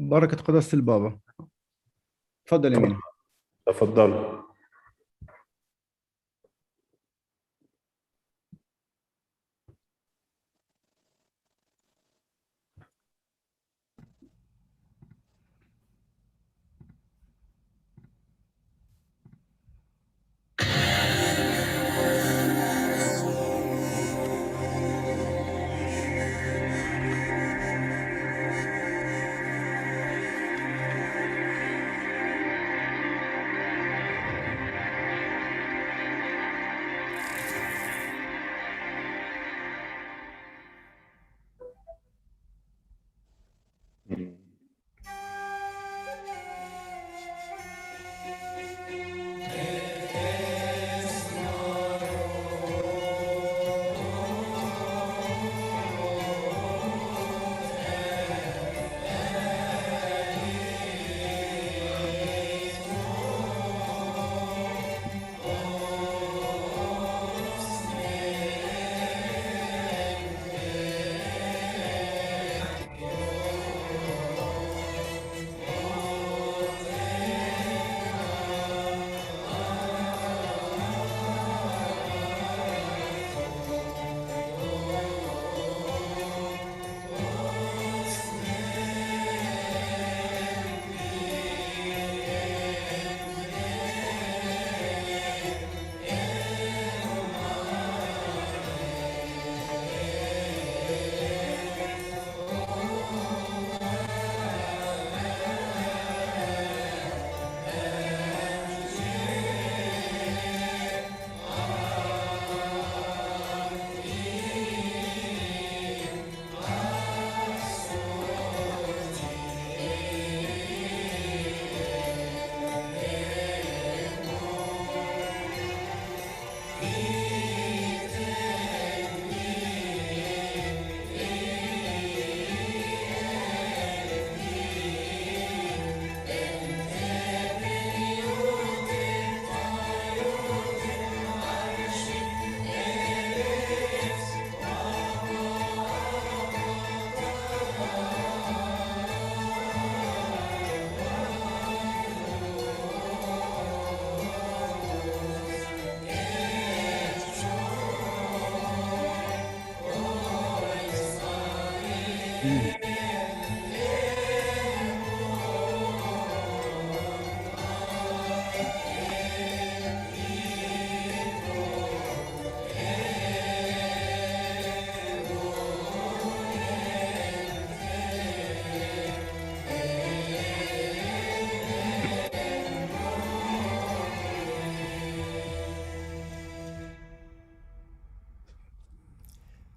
بركة قداسة البابا. تفضل يا مين. تفضل.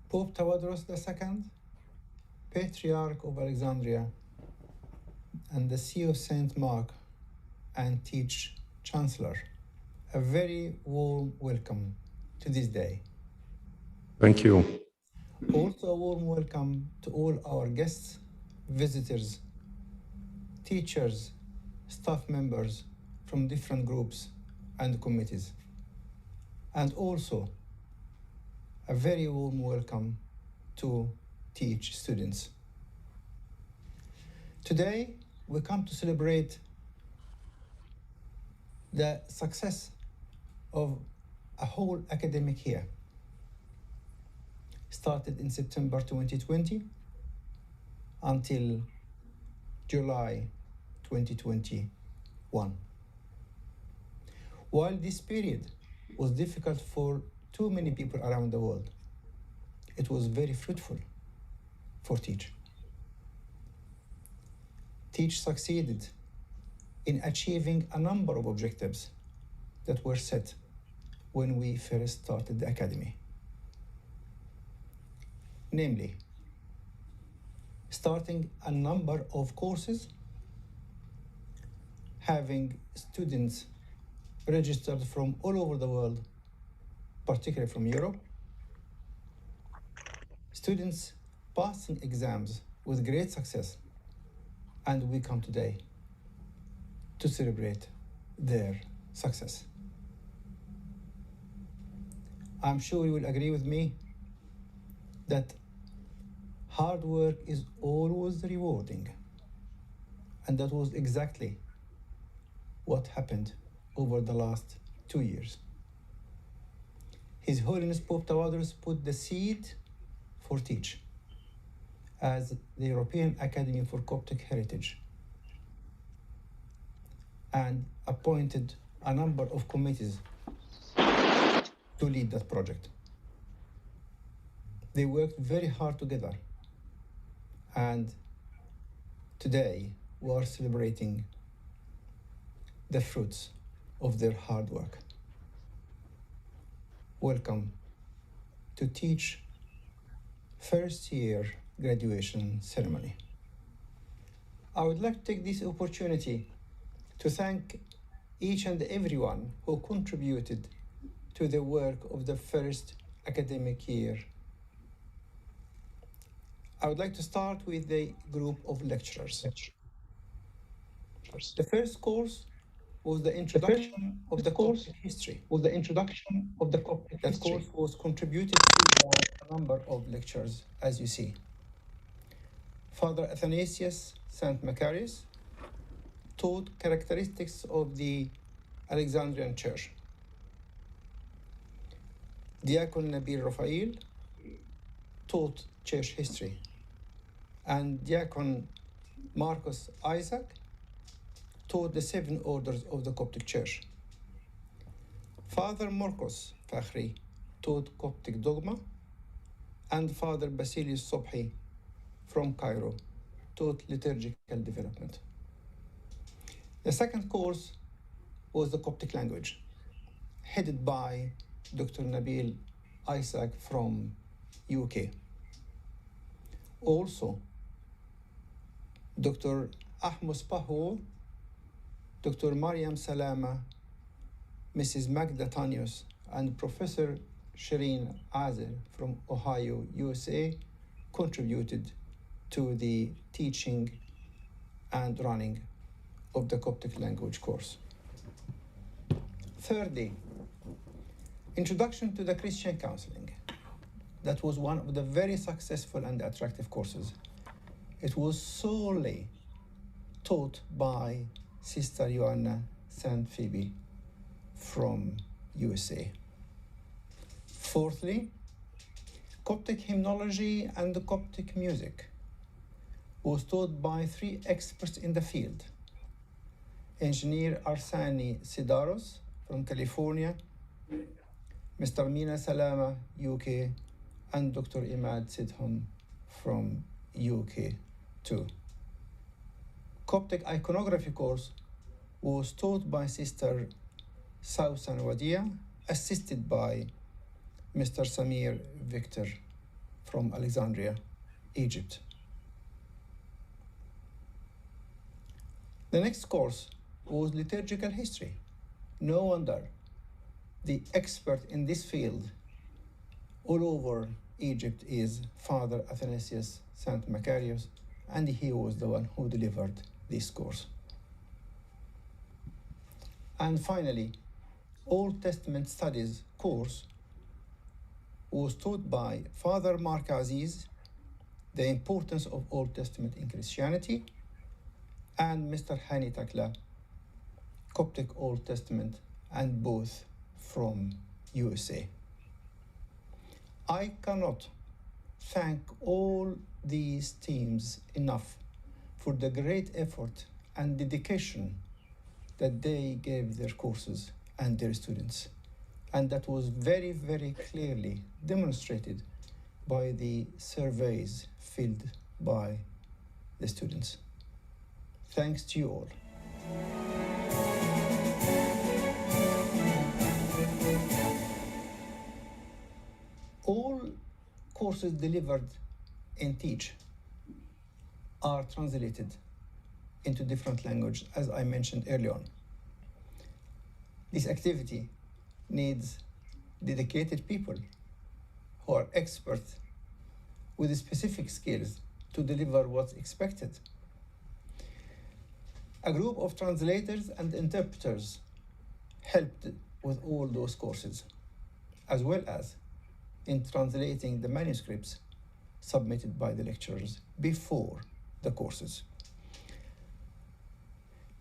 Pope Tawadros II, Patriarch of Alexandria, and the See of Saint Mark and Teach Chancellor, a very warm welcome to this day. Thank you. Also a warm welcome to all our guests, visitors, teachers, staff members from different groups and committees. And also a very warm welcome to Teach students. Today, we come to celebrate the success of a whole academic year. Started in September 2020 until July 2021. While this period was difficult for too many people around the world, it was very fruitful for Teach. Teach succeeded in achieving a number of objectives that were set when we first started the Academy. Namely, starting a number of courses, having students registered from all over the world, particularly from Europe, students passing exams with great success, and we come today to celebrate their success. I'm sure you will agree with me that hard work is always rewarding, And that was exactly what happened over the last 2 years. His Holiness Pope Tawadros put the seed for Teach as the European Academy for Coptic Heritage and appointed a number of committees to lead that project. They worked very hard together, and today we are celebrating the fruits of their hard work. Welcome to Teach first year graduation ceremony. I would like to take this opportunity to thank each and everyone who contributed to the work of the first academic year. I would like to start with the group of lecturers. The first course was the introduction of the Coptic history. That course was contributed to by a number of lecturers, as you see. Father Athanasius St. Macarius taught characteristics of the Alexandrian Church. Diakon Nabil Raphael taught church history, and Diakon Marcus Isaac taught the 7 orders of the Coptic Church. Father Marcos Fakhri taught Coptic dogma, and Father Basilius Sobhi from Cairo taught liturgical development. The second course was the Coptic language, headed by Dr. Nabil Isaac from UK. Also, Dr. Ahmus Paho, Dr. Mariam Salama, Mrs. Magda Tanius, and Professor Shireen Azer from Ohio, USA, contributed to the teaching and running of the Coptic language course. Thirdly, Introduction to the Christian Counseling. That was one of the very successful and attractive courses. It was solely taught by Sister Joanna St. Phoebe from USA. Fourthly, Coptic hymnology and the Coptic music was taught by 3 experts in the field. Engineer Arsani Sidaros from California, Mr. Mina Salama, UK, and Dr. Imad Sidham from UK too. Coptic Iconography course was taught by Sister Sausan Wadia, assisted by Mr. Samir Victor from Alexandria, Egypt. The next course was Liturgical History. No wonder the expert in this field all over Egypt is Father Athanasius St. Macarius, and he was the one who delivered this course. And finally, Old Testament Studies course was taught by Father Mark Aziz, the importance of Old Testament in Christianity, and Mr. Hani Takla, Coptic Old Testament, and both from USA. I cannot thank all these teams enough for the great effort and dedication that they gave their courses and their students. And that was very, very clearly demonstrated by the surveys filled by the students. Thanks to you all. All courses delivered in Teach are translated into different languages, as I mentioned earlier on. This activity needs dedicated people who are experts with specific skills to deliver what's expected. A group of translators and interpreters helped with all those courses, as well as in translating the manuscripts submitted by the lecturers before the courses.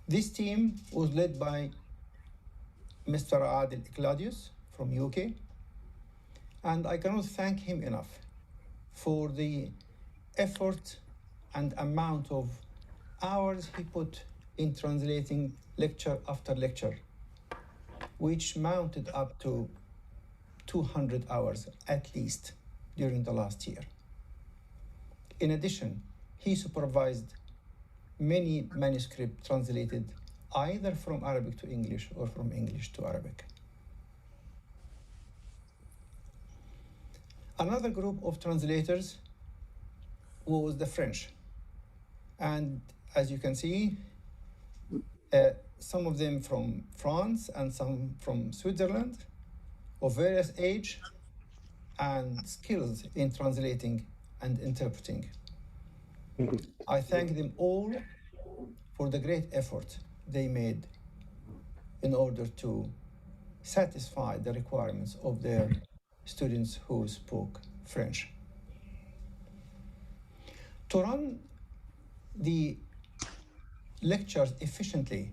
This team was led by Mr. Adil Ikladius from UK, and I cannot thank him enough for the effort and amount of hours he put in translating lecture after lecture, which mounted up to 200 hours at least during the last year. In addition, he supervised many manuscripts translated either from Arabic to English or from English to Arabic. Another group of translators was the French. And as you can see, some of them from France and some from Switzerland, of various age and skills in translating and interpreting. I thank them all for the great effort they made in order to satisfy the requirements of their students who spoke French. To run the lectures efficiently,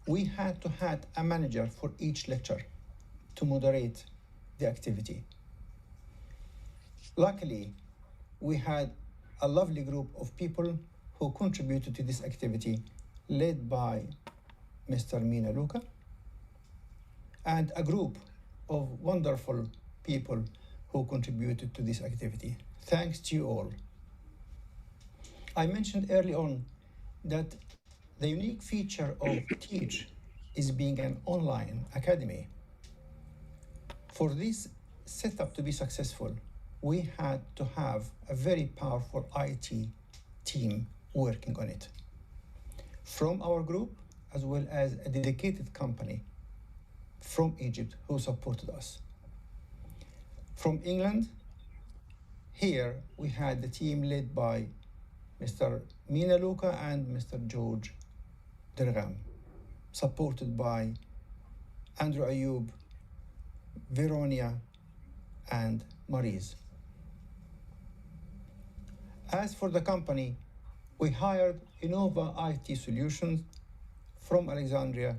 we had to have a manager for each lecture to moderate the activity. Luckily, we had a lovely group of people who contributed to this activity, led by Mr. Mina Luca, and a group of wonderful people who contributed to this activity. Thanks to you all. I mentioned early on that the unique feature of Teach is being an online academy. For this setup to be successful, we had to have a very powerful IT team working on it, from our group as well as a dedicated company from Egypt who supported us. From England, here we had the team led by Mr. Mina Luca and Mr. George Dergham, supported by Andrew Ayub, Veronia, and Maurice. As for the company, we hired Innova IT Solutions from Alexandria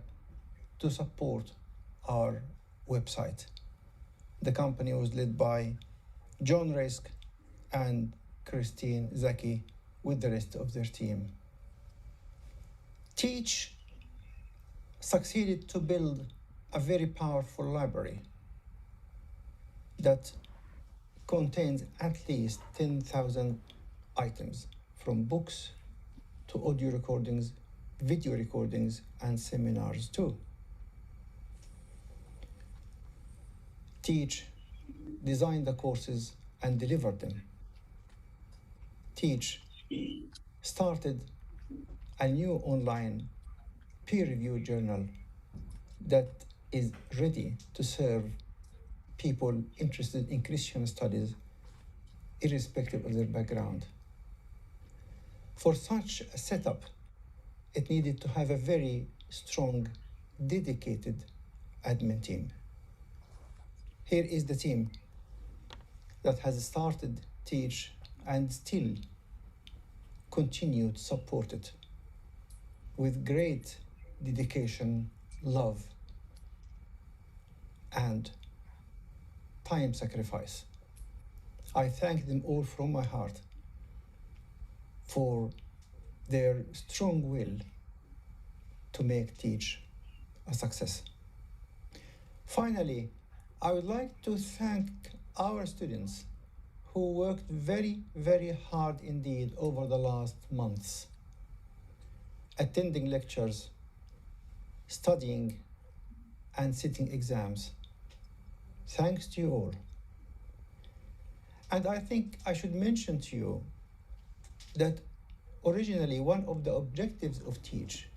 to support our website. The company was led by John Risk and Christine Zaki with the rest of their team. Teach succeeded to build a very powerful library that contains at least 10,000 items, from books to audio recordings, video recordings, and seminars too. Teach designed the courses and delivered them. Teach started a new online peer-reviewed journal that is ready to serve people interested in Christian studies, irrespective of their background. For such a setup, it needed to have a very strong, dedicated admin team. Here is the team that has started Teach and still continue to support it with great dedication, love, and time sacrifice. I thank them all from my heart for their strong will to make Teach a success. Finally, I would like to thank our students who worked very, very hard indeed over the last months, attending lectures, studying, and sitting exams. Thanks to you all. And I think I should mention to you that originally one of the objectives of Teach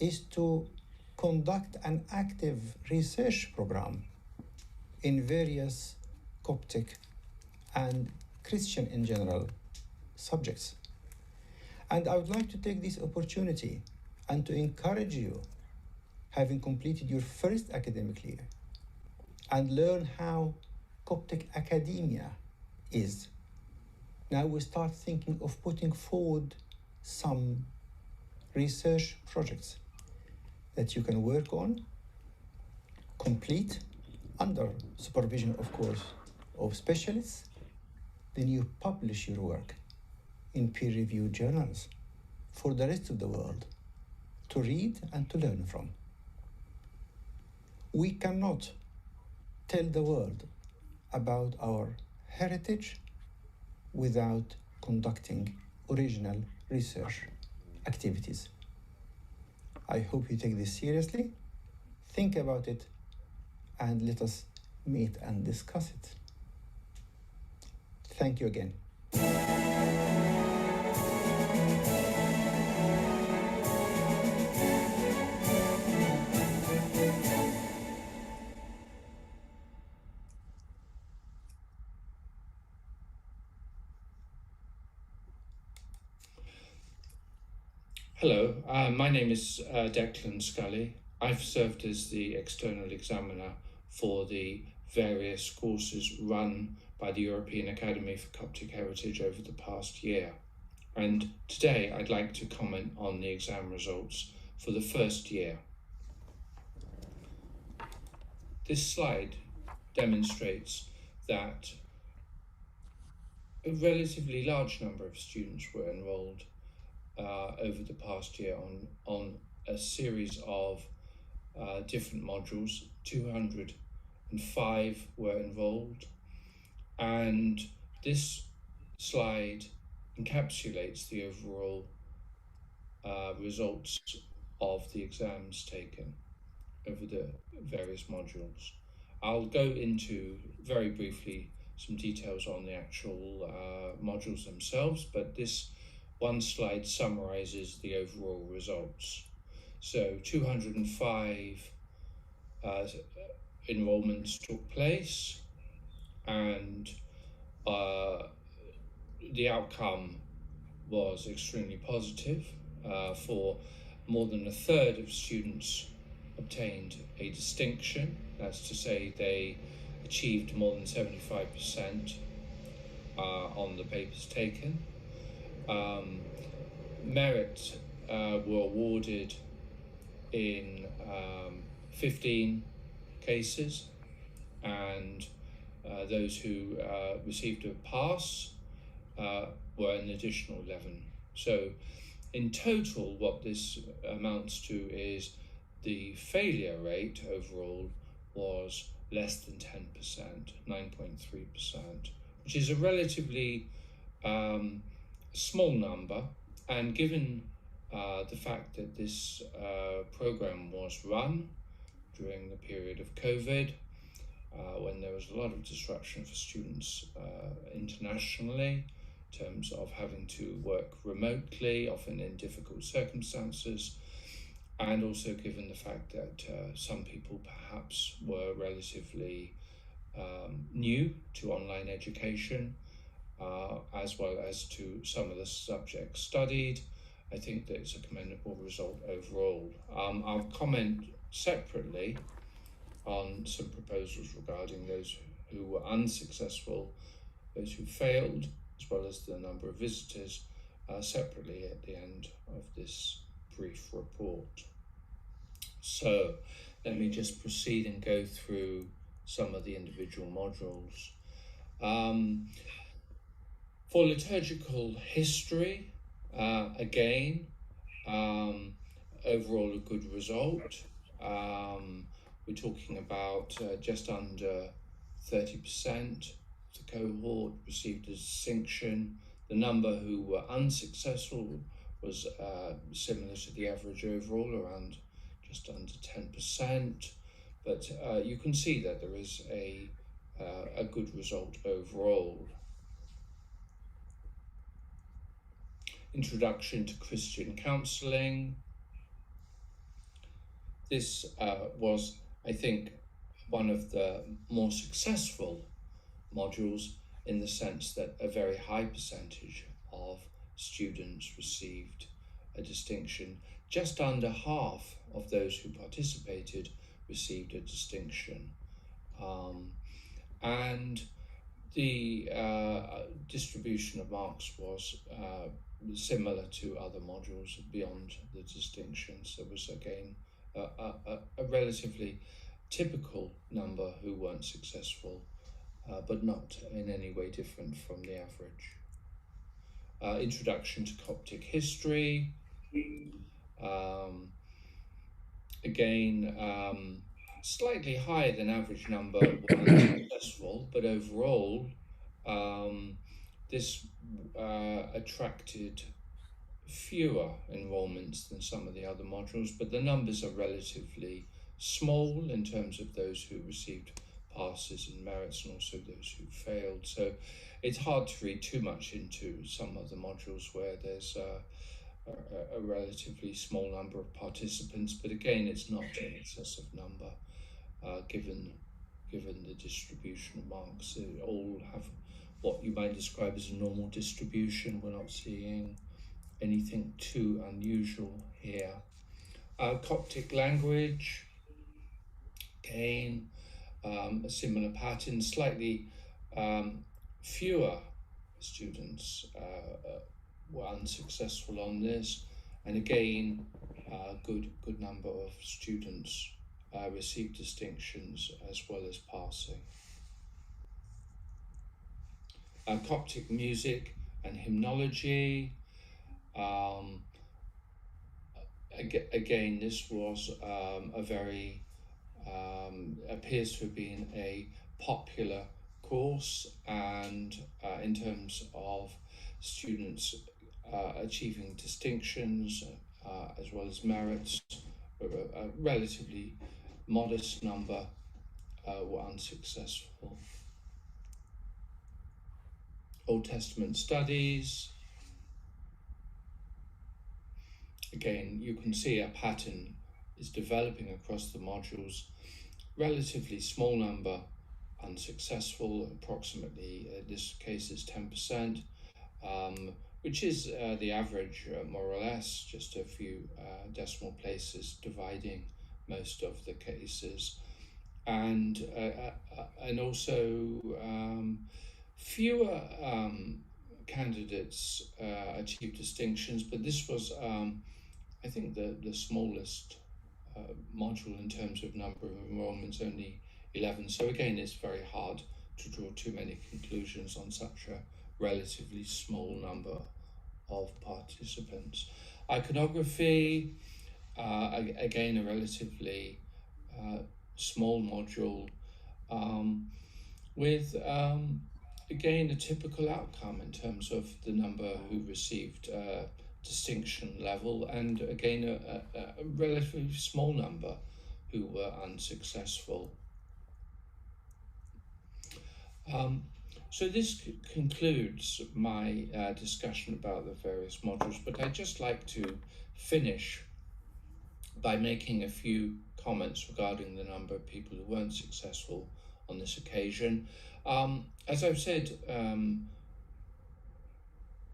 is to conduct an active research program in various Coptic and Christian in general subjects. And I would like to take this opportunity and to encourage you, having completed your first academic year, and learn how Coptic academia is. Now we start thinking of putting forward some research projects that you can work on, complete, under supervision, of course, of specialists. Then you publish your work in peer-reviewed journals for the rest of the world to read and to learn from. We cannot tell the world about our heritage without conducting original research activities. I hope you take this seriously, think about it, and let us meet and discuss it. Thank you again. Hello, my name is Declan Scully. I've served as the external examiner for the various courses run by the European Academy for Coptic Heritage over the past year. And today I'd like to comment on the exam results for the first year. This slide demonstrates that a relatively large number of students were enrolled over the past year on a series of different modules. 205 were involved, and this slide encapsulates the overall results of the exams taken over the various modules. I'll go into very briefly some details on the actual modules themselves, but this one slide summarizes the overall results. So 205 enrollments took place, and the outcome was extremely positive. For more than a third of students obtained a distinction. That's to say they achieved more than 75% on the papers taken. Merit were awarded in 15 cases, and those who received a pass were an additional 11. So in total, what this amounts to is the failure rate overall was less than 10%, 9.3%, which is a relatively small number. And given the fact that this program was run during the period of COVID, when there was a lot of disruption for students internationally, in terms of having to work remotely, often in difficult circumstances, and also given the fact that some people perhaps were relatively new to online education, as well as to some of the subjects studied, I think that it's a commendable result overall. I'll comment separately on some proposals regarding those who were unsuccessful, those who failed, as well as the number of visitors, separately at the end of this brief report. So let me just proceed and go through some of the individual modules. For liturgical history, again, overall a good result. We're talking about just under 30% of the cohort received a distinction. The number who were unsuccessful was similar to the average overall, around just under 10%. But you can see that there is a good result overall. Introduction to Christian Counselling. This was, I think, one of the more successful modules in the sense that a very high percentage of students received a distinction. Just under half of those who participated received a distinction. And the distribution of marks was similar to other modules beyond the distinctions. There was again a relatively typical number who weren't successful, but not in any way different from the average. Introduction to Coptic history. Again, slightly higher than average number were unsuccessful, but overall, this attracted fewer enrollments than some of the other modules, but the numbers are relatively small in terms of those who received passes and merits and also those who failed. So it's hard to read too much into some of the modules where there's a relatively small number of participants, but again, it's not an excessive number given the distribution of marks. They all have what you might describe as a normal distribution. We're not seeing anything too unusual here. Coptic language, again, a similar pattern, slightly fewer students were unsuccessful on this, and again, good number of students received distinctions as well as passing. Coptic music and hymnology. Again, this was a very appears to have been a popular course, and in terms of students achieving distinctions as well as merits, a relatively modest number were unsuccessful. Old Testament studies. Again, you can see a pattern is developing across the modules. Relatively small number unsuccessful, approximately, in this case is 10%, which is the average, more or less, just a few decimal places dividing most of the cases. And also fewer candidates achieved distinctions, but this was, I think, the smallest module in terms of number of enrollments, only 11. So again, it's very hard to draw too many conclusions on such a relatively small number of participants. Iconography, again, a relatively small module with again a typical outcome in terms of the number who received distinction level, and again a relatively small number who were unsuccessful. So this concludes my discussion about the various modules, but I'd just like to finish by making a few comments regarding the number of people who weren't successful on this occasion. As I've said,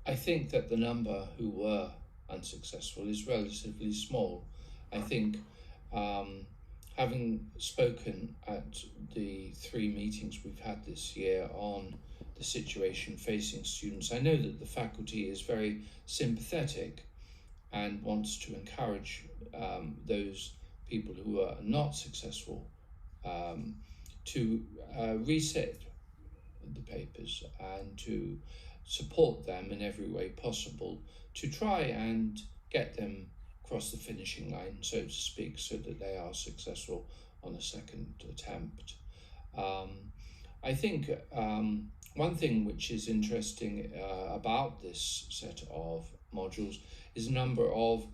I think that the number who were unsuccessful is relatively small. I think having spoken at the 3 meetings we've had this year on the situation facing students, I know that the faculty is very sympathetic and wants to encourage those people who are not successful to reset the papers and to support them in every way possible to try and get them across the finishing line, so to speak, so that they are successful on a second attempt. I think one thing which is interesting about this set of modules is the number of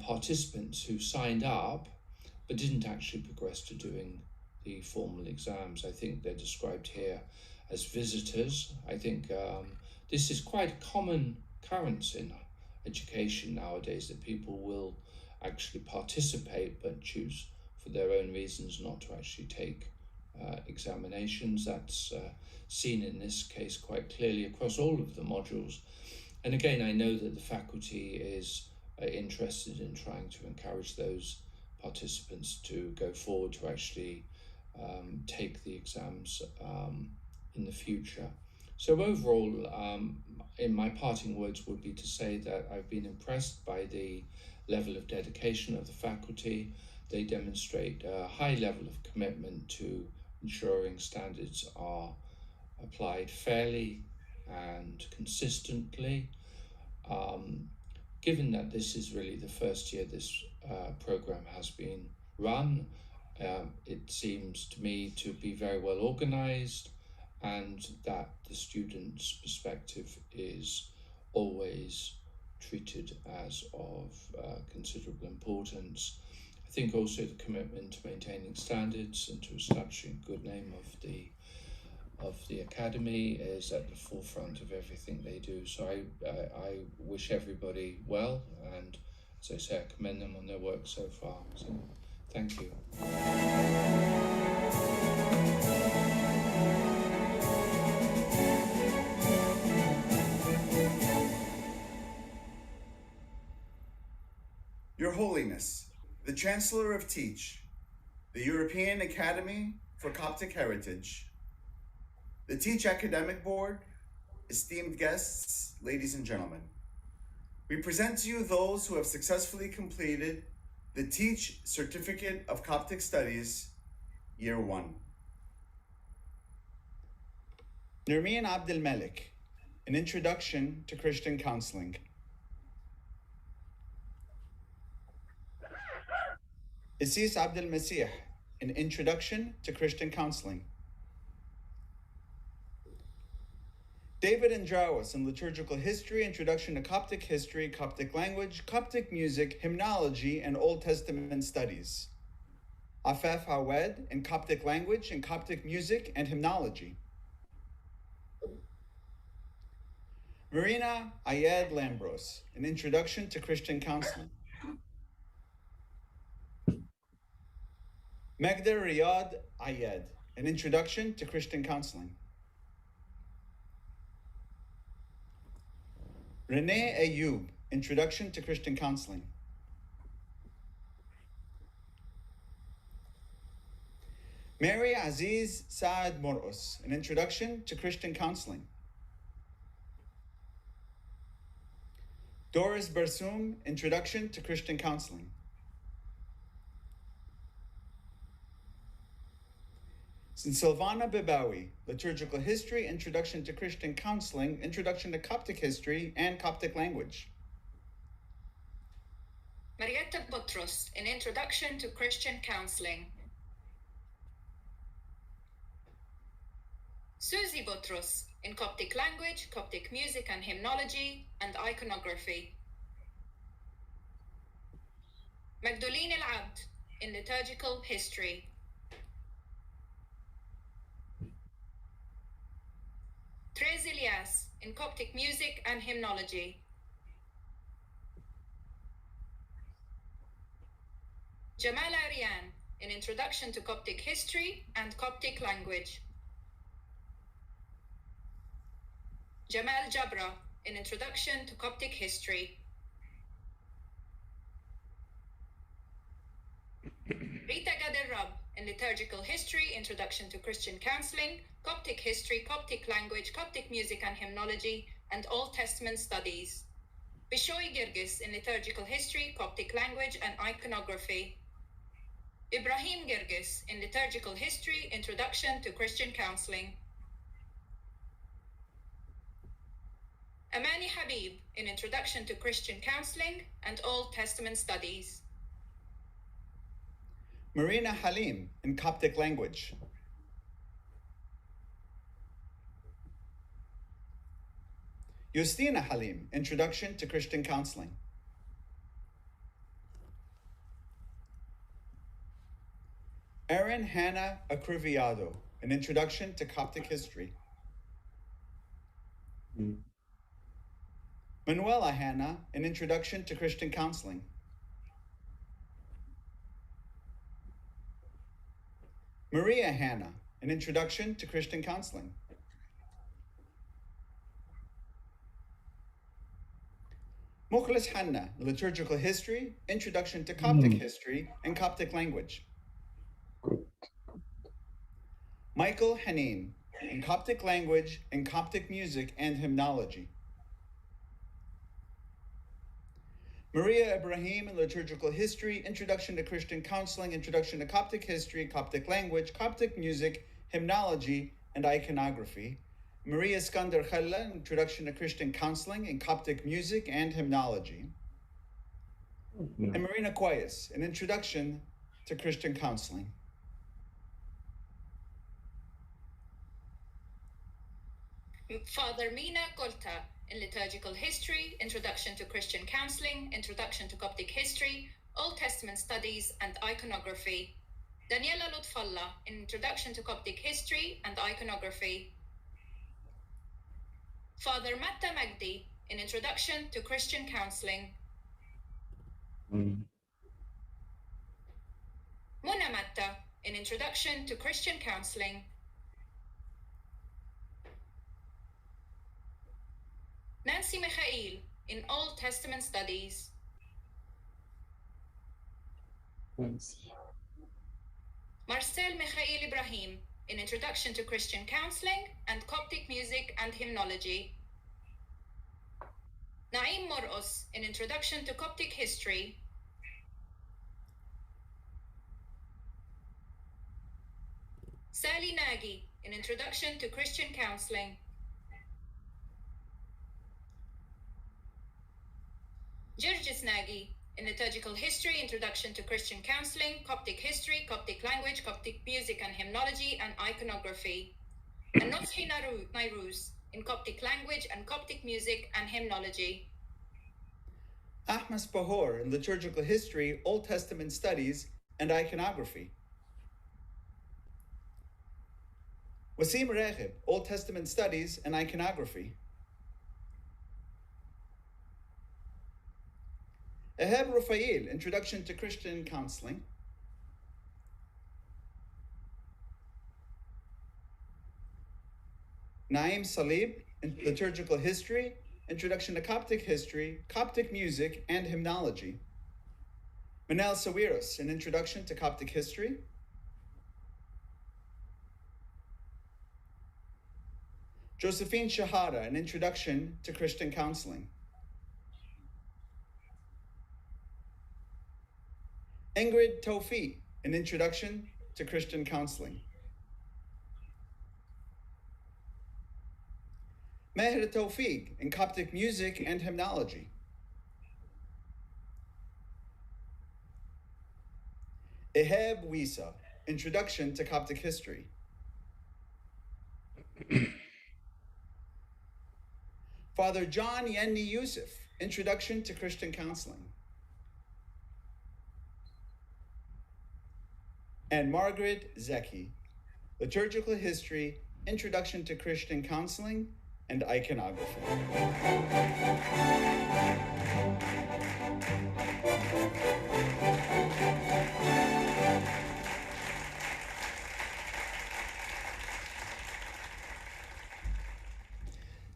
participants who signed up but didn't actually progress to doing the formal exams. I think they're described here as visitors. I think this is quite a common occurrence in education nowadays, that people will actually participate but choose for their own reasons not to actually take examinations. That's seen in this case quite clearly across all of the modules. And again, I know that the faculty is interested in trying to encourage those participants to go forward to actually take the exams in the future. So overall, in my parting words would be to say that I've been impressed by the level of dedication of the faculty. They demonstrate a high level of commitment to ensuring standards are applied fairly and consistently. Given that this is really the first year this program has been run, it seems to me to be very well organized, and that the student's perspective is always treated as of considerable importance. I think also the commitment to maintaining standards and to establishing a good name of the academy is at the forefront of everything they do. So I wish everybody well, and as I say, I commend them on their work so far. So thank you. Your Holiness, the Chancellor of Teach, the European Academy for Coptic Heritage, the Teach Academic Board, esteemed guests, ladies and gentlemen, we present to you those who have successfully completed the Teach Certificate of Coptic Studies, Year 1. Nermeen Abdel Malik, An Introduction to Christian Counseling. Aziz Abdel Masih, An Introduction to Christian Counseling. David Andrawas, in Liturgical History, Introduction to Coptic History, Coptic Language, Coptic Music, Hymnology, and Old Testament Studies. Afef Hawed, in Coptic Language and Coptic Music and Hymnology. Marina Ayed Lambros, An Introduction to Christian Counseling. Magda Riyad Ayed, An Introduction to Christian Counseling. Renee Ayoub, Introduction to Christian Counseling. Mary Aziz Saad Morus, An Introduction to Christian Counseling. Doris Barsoum, Introduction to Christian Counseling. Silvana Bibawi, Liturgical History, Introduction to Christian Counseling, Introduction to Coptic History and Coptic Language. Marietta Butros, An Introduction to Christian Counseling. Susie Butros, in Coptic Language, Coptic Music and Hymnology, and Iconography. Magdalene El Abd, in Liturgical History. Trez Ilyas, in Coptic Music and Hymnology. Jamal Arian, in Introduction to Coptic History and Coptic Language. Jamal Jabra, in Introduction to Coptic History. Rita Gader Rab, in Liturgical History, Introduction to Christian Counseling, Coptic History, Coptic Language, Coptic Music and Hymnology, and Old Testament Studies. Bishoy Girgis, in Liturgical History, Coptic Language and Iconography. Ibrahim Girgis, in Liturgical History, Introduction to Christian Counseling. Amani Habib, in Introduction to Christian Counseling and Old Testament Studies. Marina Halim, in Coptic Language. Justina Halim, Introduction to Christian Counseling. Erin Hannah Acriviado, An Introduction to Coptic History. Manuela Hannah, An Introduction to Christian Counseling. Maria Hannah, An Introduction to Christian Counseling. Mukhlis Hanna, Liturgical History, Introduction to Coptic History and Coptic Language. Michael Hanin, in Coptic Language and Coptic Music and Hymnology. Maria Ibrahim in Liturgical History, Introduction to Christian Counseling, Introduction to Coptic History, Coptic Language, Coptic Music, Hymnology, and Iconography. Maria Skander Khalla, Introduction to Christian Counseling in Coptic Music and Hymnology. And Marina Quayas, An Introduction to Christian Counseling. Father Mina Kolta in Liturgical History, Introduction to Christian Counseling, Introduction to Coptic History, Old Testament Studies and Iconography. Daniela Lutfalla in Introduction to Coptic History and Iconography. Father Matta Magdi in Introduction to Christian Counseling. Mona Matta in Introduction to Christian Counseling. Nancy Mikhail in Old Testament Studies. Marcel Mikhail Ibrahim in Introduction to Christian Counseling and Coptic Music and Hymnology. Naim Moros in Introduction to Coptic History. Sally Nagy in Introduction to Christian Counseling. Georges Nagy in Liturgical History, Introduction to Christian Counseling, Coptic History, Coptic Language, Coptic Music and Hymnology, and Iconography. And Notsi Nairuz in Coptic Language and Coptic Music and Hymnology. Ahmas Bahor in Liturgical History, Old Testament Studies, and Iconography. Wasim Reghib, Old Testament Studies and Iconography. Eheb Rufail, Introduction to Christian Counseling. Naim Salib, in Liturgical History, Introduction to Coptic History, Coptic Music, and Hymnology. Manel Sawiris, an Introduction to Coptic History. Josephine Shahada, an Introduction to Christian Counseling. Ingrid Tawfiq, an Introduction to Christian Counseling. Meher Tawfiq in Coptic Music and Hymnology. Eheb Wisa, Introduction to Coptic History. Father John Yenni Yusuf, Introduction to Christian Counseling. And Margaret Zeki, Liturgical History, Introduction to Christian Counseling, and Iconography.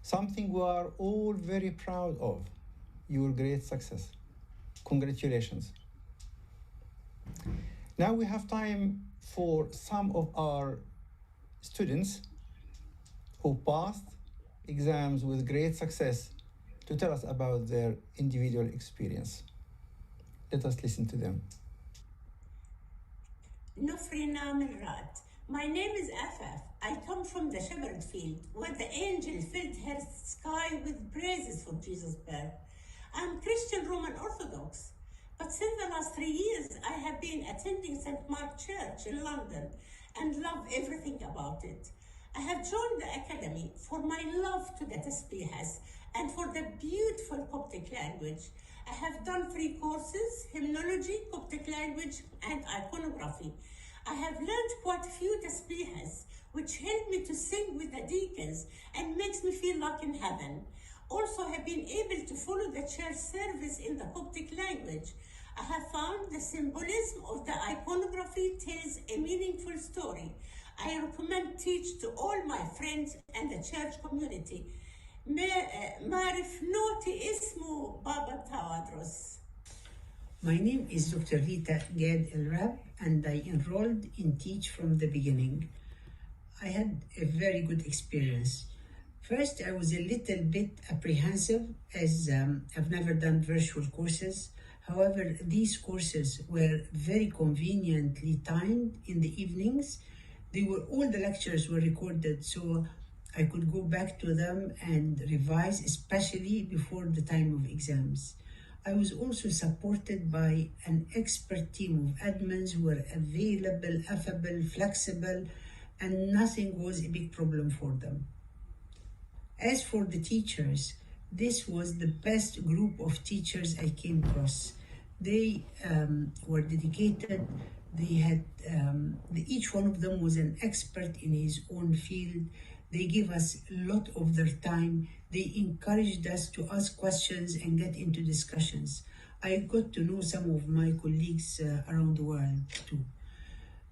Something we are all very proud of, your great success. Congratulations. Now we have time for some of our students who passed exams with great success to tell us about their individual experience. Let us listen to them. Nufrina Milrat. My name is Afaf. I come from the shepherd field, where the angel filled her sky with praises for Jesus' birth. I'm Christian Roman Orthodox, but since the last 3 years, I have been attending St. Mark Church in London and love everything about it. I have joined the academy for my love to the tasbihas and for the beautiful Coptic language. I have done 3 courses, hymnology, Coptic language, and iconography. I have learned quite a few tasbihas, which help me to sing with the deacons and makes me feel like in heaven. Also, I have been able to follow the church service in the Coptic language. I have found the symbolism of the iconography tells a meaningful story. I recommend teach to all my friends and the church community. معرف نوتي اسمه بابا تاودروس. My name is Dr. Rita Gad El-Rab, and I enrolled in Teach from the beginning. I had a very good experience. First, I was a little bit apprehensive as I've never done virtual courses. However, these courses were very conveniently timed in the evenings. All the lectures were recorded, so I could go back to them and revise, especially before the time of exams. I was also supported by an expert team of admins who were available, affable, flexible, and nothing was a big problem for them. As for the teachers, this was the best group of teachers I came across. They were dedicated. They had each one of them was an expert in his own field. They gave us a lot of their time. They encouraged us to ask questions and get into discussions. I got to know some of my colleagues around the world too.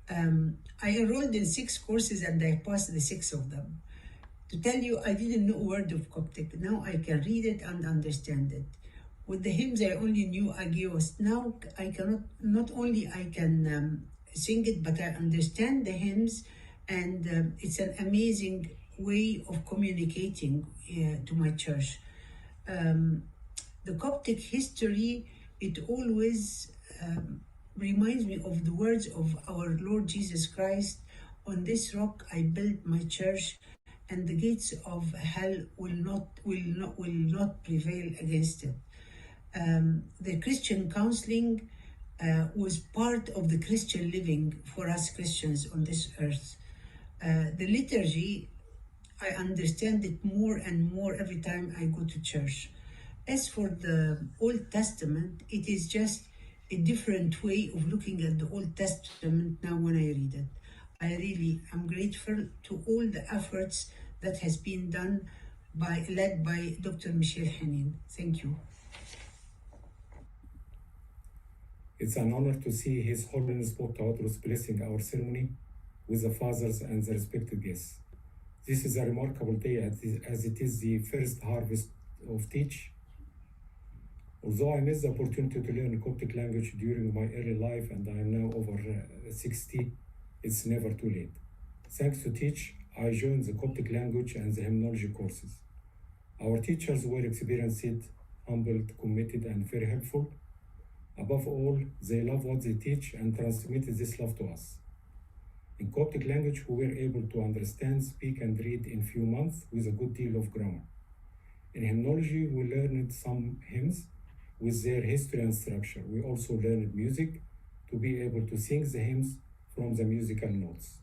I enrolled in 6 courses and I passed the 6 of them. To tell you, I didn't know a word of Coptic. Now I can read it and understand it. With the hymns, I only knew Agios. Now I cannot, not only I can sing it, but I understand the hymns, and it's an amazing way of communicating to my church. The Coptic history, it always reminds me of the words of our Lord Jesus Christ. On this rock I built my church, and the gates of hell will not prevail against it. The Christian counseling was part of the Christian living for us Christians on this earth. The liturgy, I understand it more and more every time I go to church. As for the Old Testament, it is just a different way of looking at the Old Testament now when I read it. I really am grateful to all the efforts that has been done led by Dr. Michel Hanin. Thank you. It's an honor to see His Holiness Pope Tawadros blessing our ceremony with the fathers and the respected guests. This is a remarkable day as it is the first harvest of Teach. Although I missed the opportunity to learn Coptic language during my early life and I am now over 60, it's never too late. Thanks to Teach, I joined the Coptic language and the hymnology courses. Our teachers were experienced, humbled, committed, and very helpful. Above all, they love what they teach and transmitted this love to us. In Coptic language, we were able to understand, speak, and read in few months with a good deal of grammar. In hymnology, we learned some hymns with their history and structure. We also learned music to be able to sing the hymns from the musical notes.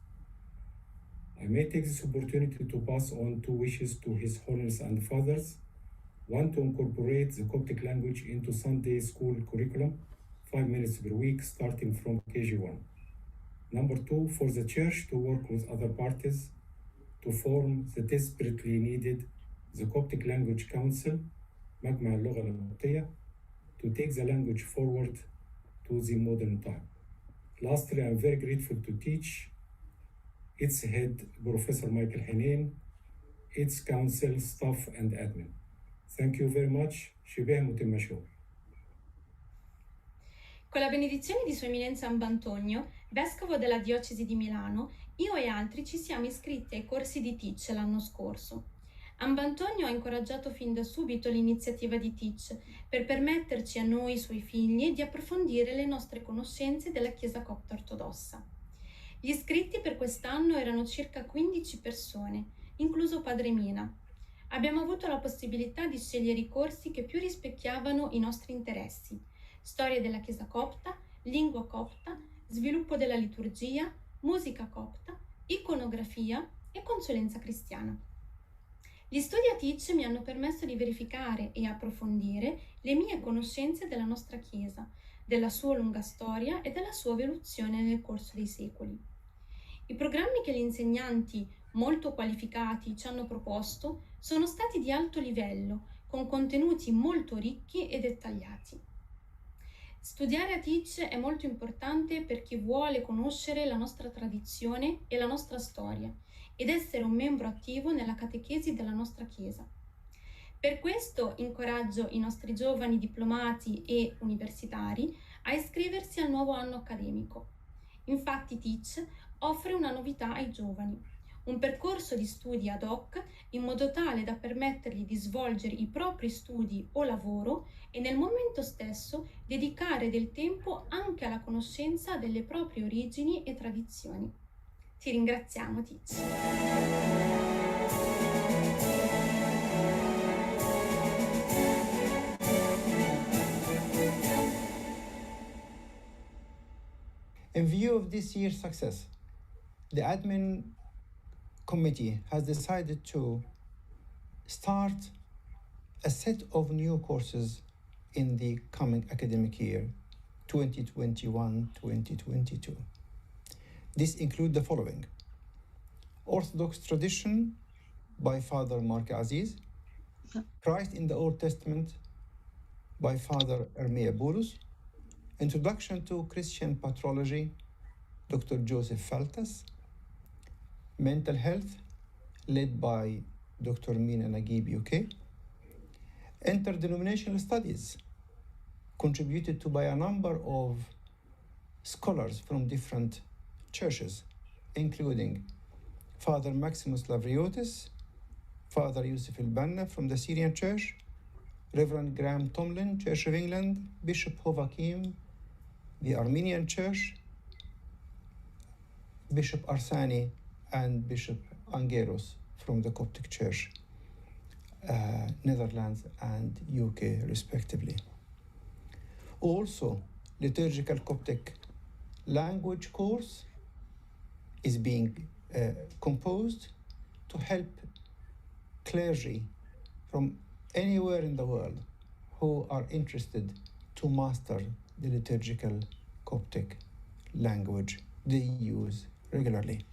I may take this opportunity to pass on 2 wishes to His Holiness and Fathers. One, to incorporate the Coptic language into Sunday school curriculum, 5 minutes per week, starting from KG1. Number 2, for the Church to work with other parties to form the desperately needed the Coptic Language Council, مجمع اللغة القبطية, to take the language forward to the modern time. Lastly, I'm very grateful to Teach, its head, Professor Michael Hanin, its council, staff, and admin. Thank you very much. شبه متم مشهور. Con la benedizione di Sua Eminenza Ambantonio, Vescovo della Diocesi di Milano, io e altri ci siamo iscritti ai corsi di Teach l'anno scorso. Ambantonio ha incoraggiato fin da subito l'iniziativa di Teach per permetterci a noi, suoi figli, di approfondire le nostre conoscenze della Chiesa copta ortodossa. Gli iscritti per quest'anno erano circa 15 persone, incluso Padre Mina. Abbiamo avuto la possibilità di scegliere i corsi che più rispecchiavano i nostri interessi: storia della Chiesa copta, lingua copta, sviluppo della liturgia, musica copta, iconografia e consulenza cristiana. Gli studi a Teach mi hanno permesso di verificare e approfondire le mie conoscenze della nostra Chiesa, della sua lunga storia e della sua evoluzione nel corso dei secoli. I programmi che gli insegnanti molto qualificati ci hanno proposto sono stati di alto livello, con contenuti molto ricchi e dettagliati. Studiare a Teach è molto importante per chi vuole conoscere la nostra tradizione e la nostra storia ed essere un membro attivo nella catechesi della nostra Chiesa. Per questo incoraggio i nostri giovani diplomati e universitari a iscriversi al nuovo anno accademico. Infatti Teach offre una novità ai giovani, un percorso di studi ad hoc in modo tale da permettergli di svolgere i propri studi o lavoro e nel momento stesso dedicare del tempo anche alla conoscenza delle proprie origini e tradizioni. Ti ringraziamo, Teach. In view of this year's success, the admin committee has decided to start a set of new courses in the coming academic year, 2021-2022. This include the following: Orthodox Tradition by Father Mark Aziz, Christ in the Old Testament by Father Ermia Boulus, Introduction to Christian Patrology, Dr. Joseph Faltas, Mental Health, led by Dr. Mina Naguib UK, Interdenominational Studies, contributed to by a number of scholars from different churches, including Father Maximus Lavriotis, Father Yusuf al-Banna from the Syrian Church, Reverend Graham Tomlin, Church of England, Bishop Hovakim, the Armenian Church, Bishop Arsani, and Bishop Angelos from the Coptic Church, Netherlands and UK, respectively. Also, Liturgical Coptic language course is being composed to help clergy from anywhere in the world who are interested to master the liturgical Coptic language they use regularly.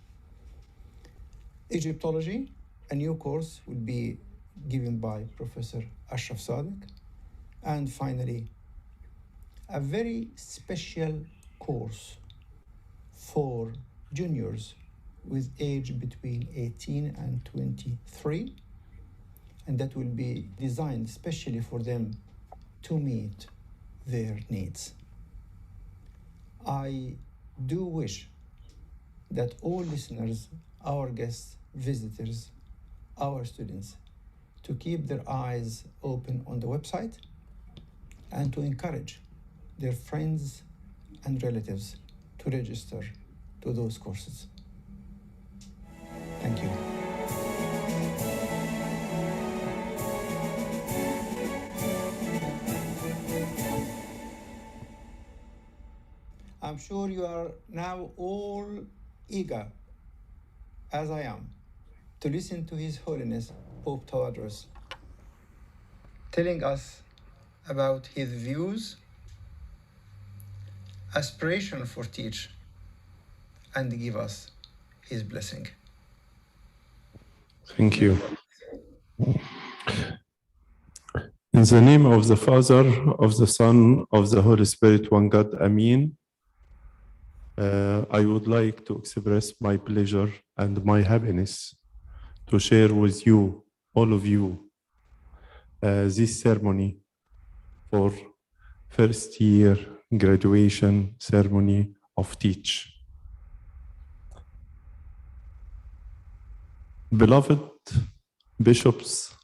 Egyptology, a new course will be given by Professor Ashraf Sadiq. And finally, a very special course for juniors with age between 18 and 23, and that will be designed especially for them to meet their needs. I do wish that all listeners, our guests, visitors, our students, to keep their eyes open on the website and to encourage their friends and relatives to register to those courses. Thank you. I'm sure you are now all eager, as I am, to listen to His Holiness Pope Tawadros telling us about his views, aspiration for Teach, and give us his blessing. Thank you. In the name of the Father, of the Son, of the Holy Spirit, one God, Amen. I would like to express my pleasure and my happiness to share with you, all of you, this ceremony for first year graduation ceremony of Teach. Beloved bishops,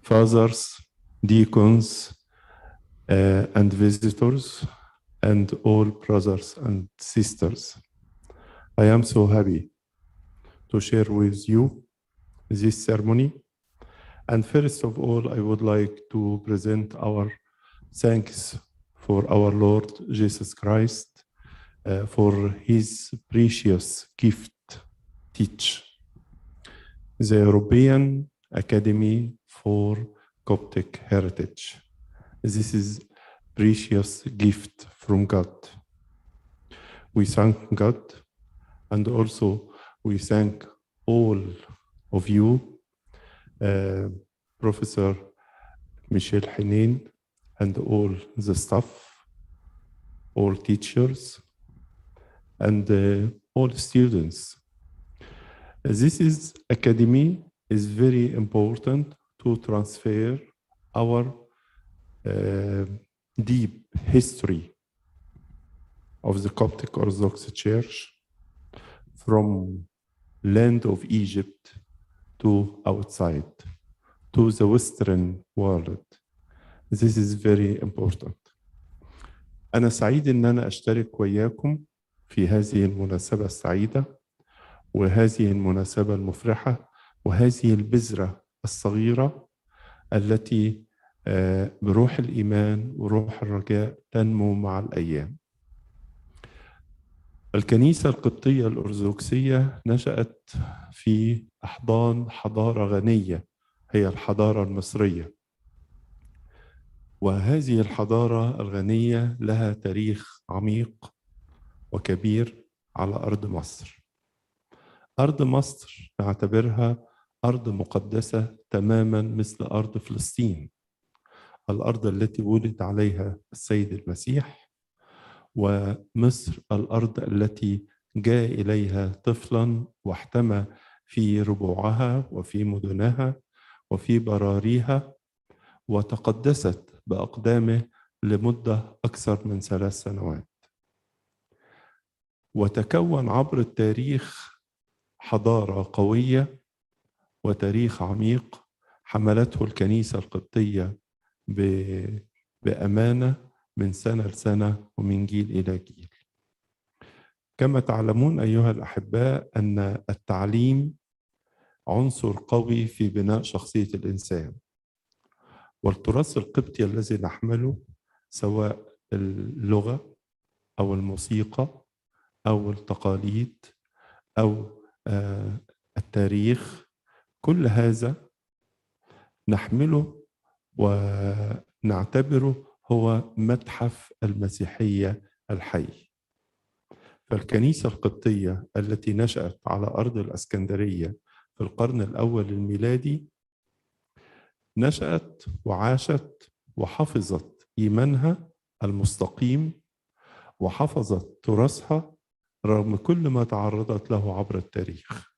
fathers, deacons, and visitors, and all brothers and sisters, I am so happy to share with you this ceremony. And first of all, I would like to present our thanks for our Lord Jesus Christ for his precious gift, Teach, the European Academy for Coptic Heritage. This is precious gift from God. We thank God, and also we thank all of you, Professor Michel Hinin, and all the staff, all teachers, and all students. This academy is very important to transfer our deep history of the Coptic Orthodox Church from land of Egypt to outside, to the Western world. This is very important. أنا سعيد إن أنا أشترك وياكم في هذه المناسبة السعيدة وهذه المناسبة المفرحة وهذه البذرة الصغيرة التي بروح الإيمان وروح الرجاء تنمو مع الأيام. الكنيسة القبطية الأرثوذكسية نشأت في أحضان حضارة غنية هي الحضارة المصرية، وهذه الحضارة الغنية لها تاريخ عميق وكبير على أرض مصر. أرض مصر نعتبرها أرض مقدسة تماما مثل أرض فلسطين، الأرض التي ولد عليها السيد المسيح، ومصر الأرض التي جاء إليها طفلا واحتمى في ربوعها وفي مدنها وفي براريها، وتقدست بأقدامه لمدة أكثر من 3 سنوات. وتكون عبر التاريخ حضارة قوية وتاريخ عميق حملته الكنيسة القبطية بأمانة من سنة لسنة ومن جيل إلى جيل. كما تعلمون أيها الأحباء أن التعليم عنصر قوي في بناء شخصية الإنسان، والتراث القبطي الذي نحمله سواء اللغة أو الموسيقى أو التقاليد أو التاريخ، كل هذا نحمله ونعتبره هو متحف المسيحية الحي. فالكنيسة القبطية التي نشأت على أرض الإسكندرية في القرن الأول الميلادي نشأت وعاشت وحفظت إيمانها المستقيم وحفظت تراثها رغم كل ما تعرضت له عبر التاريخ،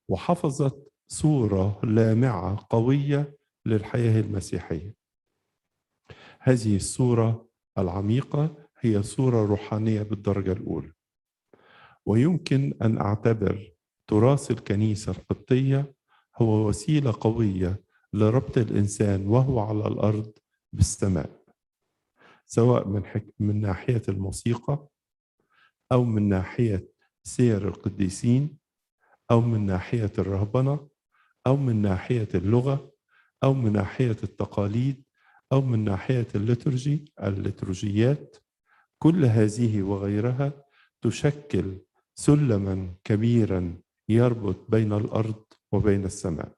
وحفظت صورة لامعة قوية للحياة المسيحية. هذه الصورة العميقة هي صورة روحانية بالدرجة الأولى، ويمكن أن أعتبر تراث الكنيسة القبطية هو وسيلة قوية لربط الإنسان وهو على الأرض بالسماء، سواء من ناحية الموسيقى أو من ناحية سير القديسين أو من ناحية الرهبنة أو من ناحية اللغة أو من ناحية التقاليد أو من ناحية الليتورجيات. كل هذه وغيرها تشكل سلما كبيرا يربط بين الأرض وبين السماء،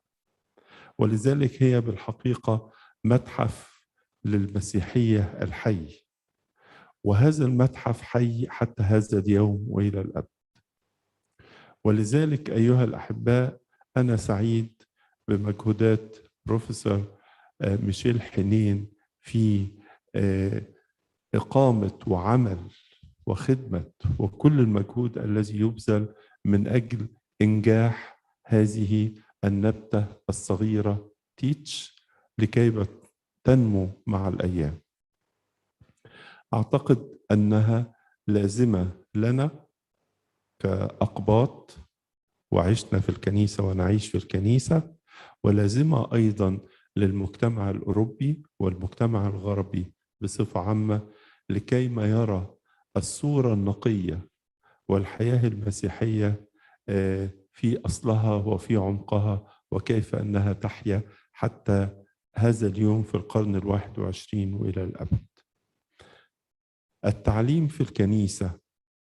ولذلك هي بالحقيقة متحف للمسيحية الحي، وهذا المتحف حي حتى هذا اليوم وإلى الأبد. ولذلك أيها الأحباء أنا سعيد بمجهودات بروفيسور ميشيل حنين في إقامة وعمل وخدمة وكل المجهود الذي يبذل من أجل إنجاح هذه النبتة الصغيرة تيتش لكي تنمو مع الأيام. أعتقد أنها لازمة لنا كأقباط وعشنا في الكنيسة ونعيش في الكنيسة، ولازمة أيضا للمجتمع الأوروبي والمجتمع الغربي بصفة عامة لكي ما يرى الصورة النقية والحياة المسيحية في أصلها وفي عمقها، وكيف أنها تحيا حتى هذا اليوم في القرن 21 وإلى الأبد. التعليم في الكنيسة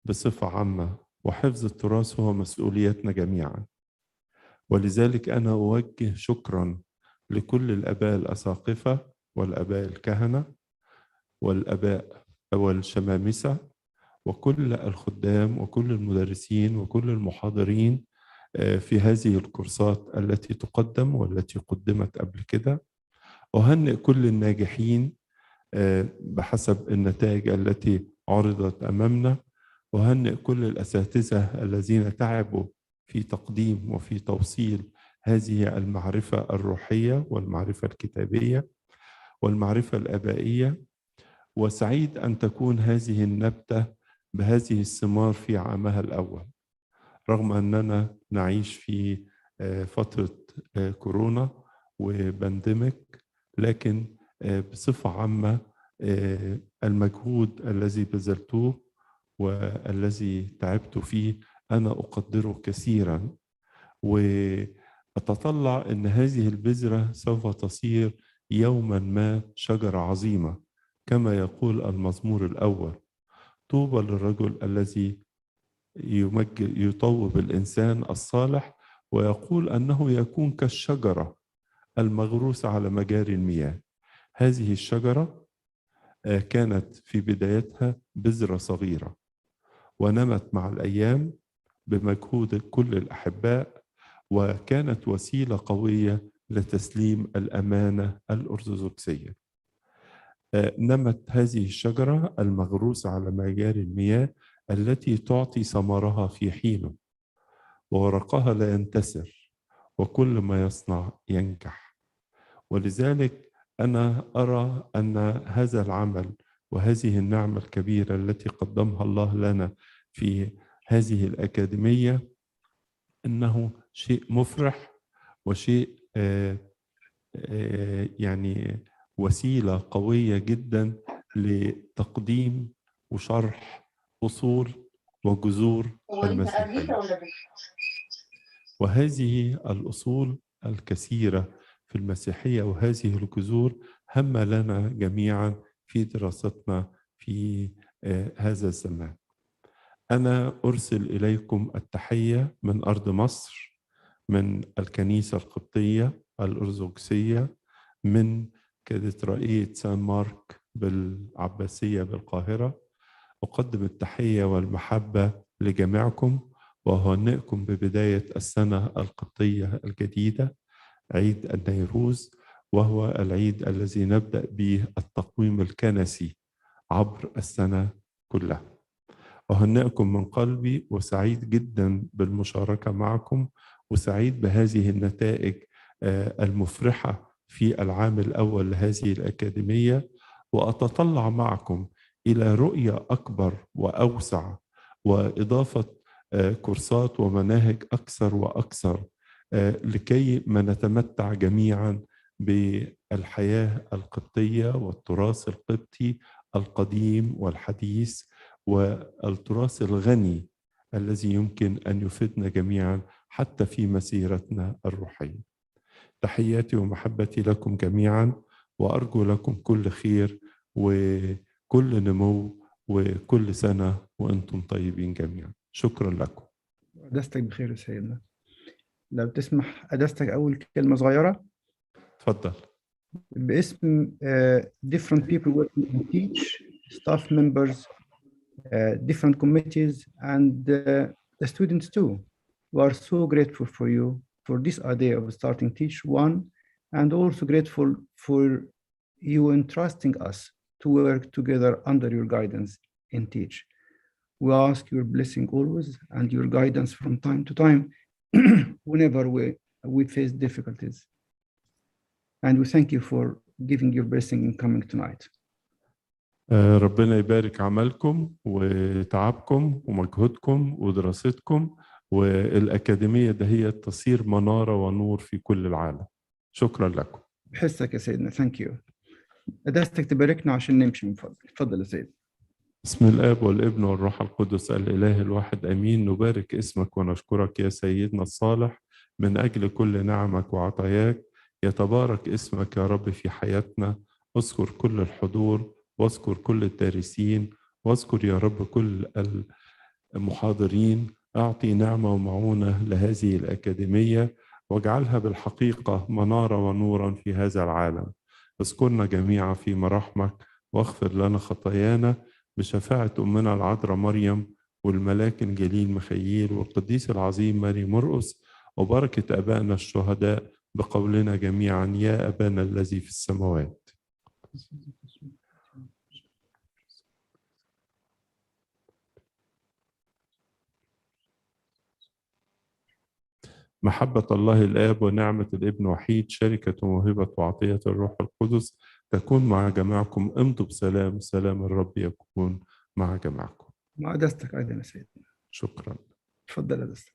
بصفة عامة وحفظ التراث هو مسؤوليتنا جميعا، ولذلك أنا أوجه شكرا لكل الآباء الأساقفة والآباء الكهنة والآباء والشمامسة وكل الخدام وكل المدرسين وكل المحاضرين في هذه الكورسات التي تقدم والتي قدمت قبل كده. أهنئ كل الناجحين بحسب النتائج التي عرضت أمامنا، أهنئ كل الأساتذة الذين تعبوا في تقديم وفي توصيل هذه المعرفة الروحية والمعرفة الكتابية والمعرفة الآبائية، وسعيد أن تكون هذه النبتة بهذه الثمار في عامها الأول، رغم أننا نعيش في فترة كورونا وبانديميك، لكن بصفة عامة المجهود الذي بذلتوه والذي تعبت فيه أنا أقدره كثيرا، وأتطلع أن هذه البذرة سوف تصير يوما ما شجرة عظيمة، كما يقول المزمور الأول: طوبى للرجل الذي يطوب الإنسان الصالح ويقول أنه يكون كالشجرة المغروسة على مجاري المياه. هذه الشجرة كانت في بدايتها بذرة صغيرة، ونمت مع الأيام بمجهود كل الأحباء، وكانت وسيلة قوية لتسليم الأمانة الأرثوذكسية. نمت هذه الشجرة المغروسة على مجاري المياه التي تعطي ثمرها في حينه، وورقها لا ينتسر، وكل ما يصنع ينجح. ولذلك أنا أرى أن هذا العمل وهذه النعمة الكبيرة التي قدمها الله لنا في هذه الأكاديمية إنه شيء مفرح، وشيء يعني وسيلة قوية جدا لتقديم وشرح أصول وجذور المسيحية. وهذه الأصول الكثيرة في المسيحية وهذه الجذور هم لنا جميعا في دراستنا في هذا الزمان. أنا أرسل إليكم التحية من أرض مصر، من الكنيسة القبطية الأرثوذكسية، من كاتدرائية سان مارك بالعباسية بالقاهرة. أقدم التحية والمحبة لجميعكم وأهنئكم ببداية السنة القبطية الجديدة، عيد النيروز، وهو العيد الذي نبدأ به التقويم الكنسي عبر السنة كلها. أهنئكم من قلبي، وسعيد جدا بالمشاركة معكم، وسعيد بهذه النتائج المفرحة في العام الأول لهذه الأكاديمية، وأتطلع معكم إلى رؤية أكبر وأوسع، وإضافة كورسات ومناهج أكثر وأكثر، لكي ما نتمتع جميعا بالحياة القبطية والتراث القبطي القديم والحديث، والتراث الغني الذي يمكن أن يفيدنا جميعا حتى في مسيرتنا الروحية. تحياتي ومحبتي لكم جميعا، وأرجو لكم كل خير وكل نمو وكل سنة وأنتم طيبين جميعا. شكرا لكم. قداستك بخير يا سيدنا. لو تسمح قداستك أول كلمة صغيرة. تفضل. باسم different people working in teach, staff members, different committees, and the students too. We are so grateful for you for this idea of starting Teach One, and also grateful for you entrusting us to work together under your guidance in Teach. We ask your blessing always and your guidance from time to time whenever we face difficulties. And we thank you for giving your blessing in coming tonight. ربنا يبارك عملكم وتعبكم ومجهودكم ودراستكم، والأكاديمية ده هي تصير منارة ونور في كل العالم. شكرا لكم. بحسك يا سيدنا. Thank you. قداستك تباركنا عشان نمشي من فضلك. اتفضل يا سيدنا. بسم الآب والابن والروح القدس الإله الواحد آمين. نبارك اسمك ونشكرك يا سيدنا الصالح من أجل كل نعمك وعطاياك. يتبارك اسمك يا رب في حياتنا. اذكر كل الحضور، واذكر كل الدارسين، واذكر يا رب كل المحاضرين. أعطي نعمة ومعونة لهذه الأكاديمية، واجعلها بالحقيقة منارة ونورا في هذا العالم. اذكرنا جميعا في مراحمك، واغفر لنا خطايانا بشفاعة أمنا العذراء مريم والملاك الجليل ميخائيل والقديس العظيم ماري مرقس، وبركة آبائنا الشهداء، بقولنا جميعا: يا أبانا الذي في السماوات. محبة الله الآب ونعمة الابن وحيد شركة وموهبة وعطية الروح القدس تكون مع جماعكم. امضوا بسلام. سلام الرب يكون مع جماعكم. مع قداستك أيضا يا سيدنا. شكرا. تفضل يا قداستك.